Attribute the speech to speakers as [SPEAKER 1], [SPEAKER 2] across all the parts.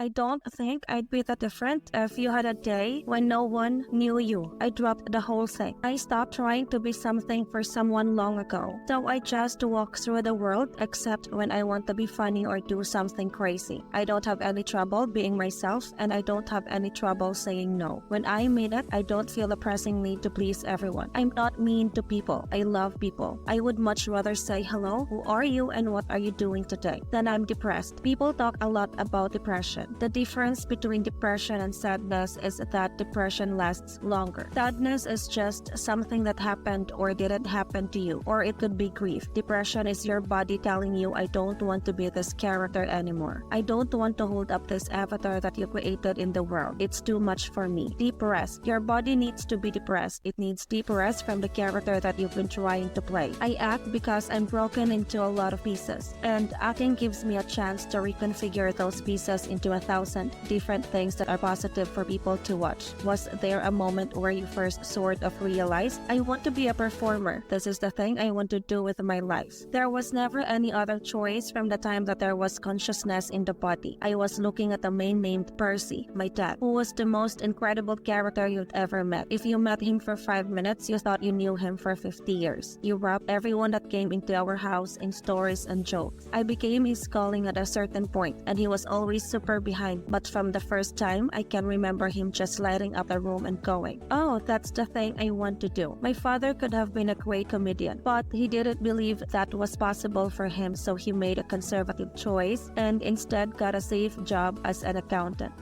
[SPEAKER 1] I don't think I'd be that different if you had a day when no one knew you. I dropped the whole thing. I stopped trying to be something for someone long ago. So I just walk through the world except when I want to be funny or do something crazy. I don't have any trouble being myself, and I don't have any trouble saying no. When I mean it, I don't feel a pressing need to please everyone. I'm not mean to people. I love people. I would much rather say hello, who are you and what are you doing today, than I'm depressed. People talk a lot about depression. The difference between depression and sadness is that depression lasts longer. Sadness is just something that happened or didn't happen to you, or it could be grief. Depression is your body telling you, I don't want to be this character anymore. I don't want to hold up this avatar that you created in the world. It's too much for me. Deep rest. Your body needs to be depressed. It needs deep rest from the character that you've been trying to play. I act because I'm broken into a lot of pieces, and acting gives me a chance to reconfigure those pieces into 1,000 different things that are positive for people to watch. Was there a moment where you first sort of realized, I want to be a performer. This is the thing I want to do with my life? There was never any other choice from the time that there was consciousness in the body. I was looking at a man named Percy, my dad, who was the most incredible character you'd ever met. If you met him for 5 minutes, you thought you knew him for 50 years. You wrapped everyone that came into our house in stories and jokes. I became his calling at a certain point, and he was always super behind. But from the first time, I can remember him just lighting up the room and going, oh, that's the thing I want to do. My father could have been a great comedian, but he didn't believe that was possible for him, so he made a conservative choice and instead got a safe job as an accountant.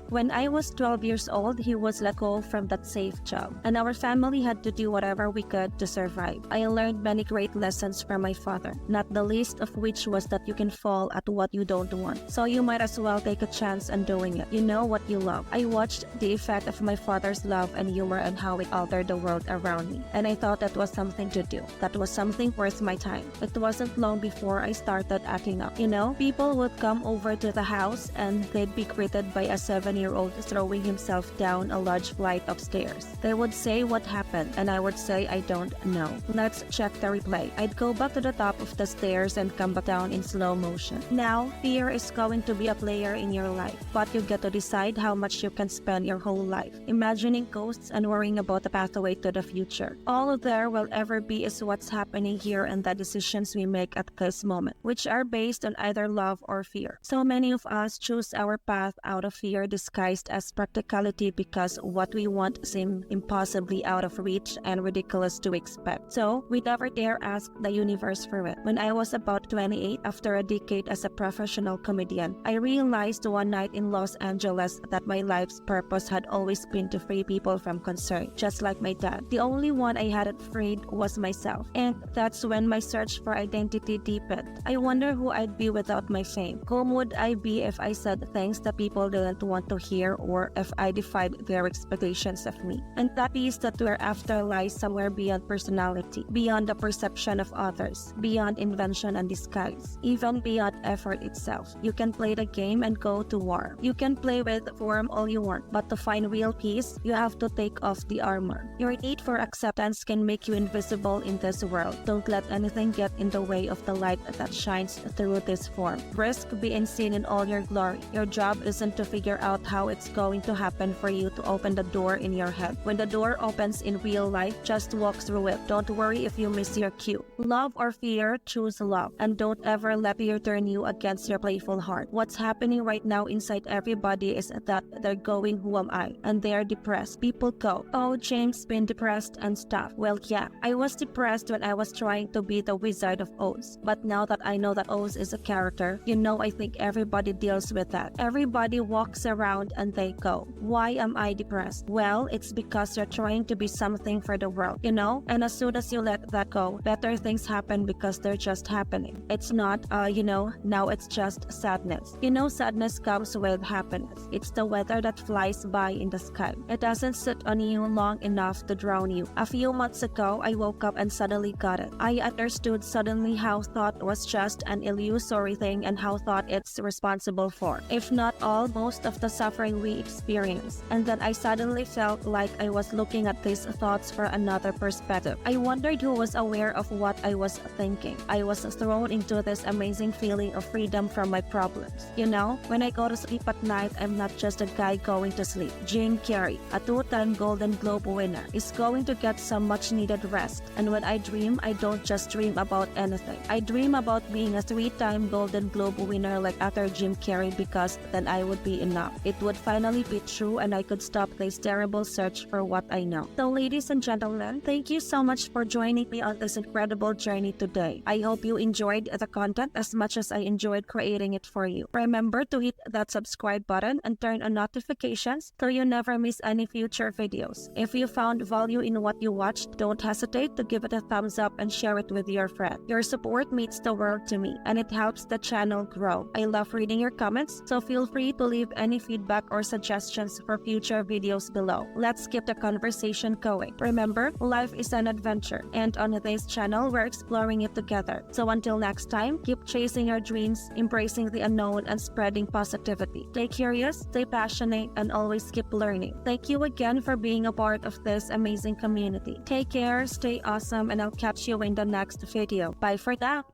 [SPEAKER 1] When I was 12 years old, he was let go from that safe job, and our family had to do whatever we could to survive. I learned many great lessons from my father, not the least of which was that you can fall at what you don't want, so you might as well take a chance on doing it. You know what you love. I watched the effect of my father's love and humor and how it altered the world around me, and I thought that was something to do. That was something worth my time. It wasn't long before I started acting up. You know, people would come over to the house and they'd be greeted by a 7-year-old throwing himself down a large flight of stairs. They would say what happened, and I would say I don't know. Let's check the replay. I'd go back to the top of the stairs and come back down in slow motion. Now, fear is going to be a player in your life, but you get to decide how much you can spend your whole life imagining ghosts and worrying about the pathway to the future. All there will ever be is what's happening here and the decisions we make at this moment, which are based on either love or fear. So many of us choose our path out of fear disguised as practicality because what we want seems impossibly out of reach and ridiculous to expect. So we never dare ask the universe for it. When I was about 28, after a decade as a professional comedian, I realized one night in Los Angeles that my life's purpose had always been to free people from concern, just like my dad. The only one I hadn't freed was myself, and that's when my search for identity deepened. I wonder who I'd be without my fame. Whom would I be if I said things that people didn't want to hear, or if I defied their expectations of me? And that piece that we're after lies somewhere beyond personality, beyond the perception of others, beyond invention and disguise, even beyond effort itself. You can play the game and go to war. You can play with form all you want, but to find real peace, you have to take off the armor. Your need for acceptance can make you invisible in this world. Don't let anything get in the way of the light that shines through this form. Risk being seen in all your glory. Your job isn't to figure out how it's going to happen for you to open the door in your head. When the door opens in real life, just walk through it. Don't worry if you miss your cue. Love or fear, choose love. And don't ever let fear turn you against your playful heart. What's happening right now inside everybody is that they're going, who am I? And they're depressed. People go, oh, James been depressed and stuff. Well, yeah, I was depressed when I was trying to be the Wizard of Oz. But now that I know that Oz is a character, I think everybody deals with that. Everybody walks around and they go, why am I depressed? Well, it's because you're trying to be something for the world, And as soon as you let that go, better things happen because they're just happening. It's not, now it's just sadness. Sadness comes with happiness. It's the weather that flies by in the sky. It doesn't sit on you long enough to drown you. A few months ago, I woke up and suddenly got it. I understood suddenly how thought was just an illusory thing and how thought it's responsible for, if not all, most of the suffering we experience. And then I suddenly felt like I was looking at these thoughts for another perspective. I wondered who was aware of what I was thinking. I was thrown into this amazing feeling of freedom from my problems. You know, when I go to sleep at night, I'm not just a guy going to sleep. Jim Carrey, a two-time Golden Globe winner, is going to get some much-needed rest. And when I dream, I don't just dream about anything. I dream about being a three-time Golden Globe winner like actor Jim Carrey, because then I would be enough. It would finally be true and I could stop this terrible search for what I know. So ladies and gentlemen, thank you so much for joining me on this incredible journey today. I hope you enjoyed the content as much as I enjoyed creating it for you. Remember to hit that subscribe button and turn on notifications so you never miss any future videos. If you found value in what you watched, don't hesitate to give it a thumbs up and share it with your friend. Your support means the world to me and it helps the channel grow. I love reading your comments, so feel free to leave any feedback or suggestions for future videos below. Let's keep the conversation going. Remember, life is an adventure, and on this channel, we're exploring it together. So until next time, keep chasing your dreams, embracing the unknown, and spreading positivity. Stay curious, stay passionate, and always keep learning. Thank you again for being a part of this amazing community. Take care, stay awesome, and I'll catch you in the next video. Bye for now.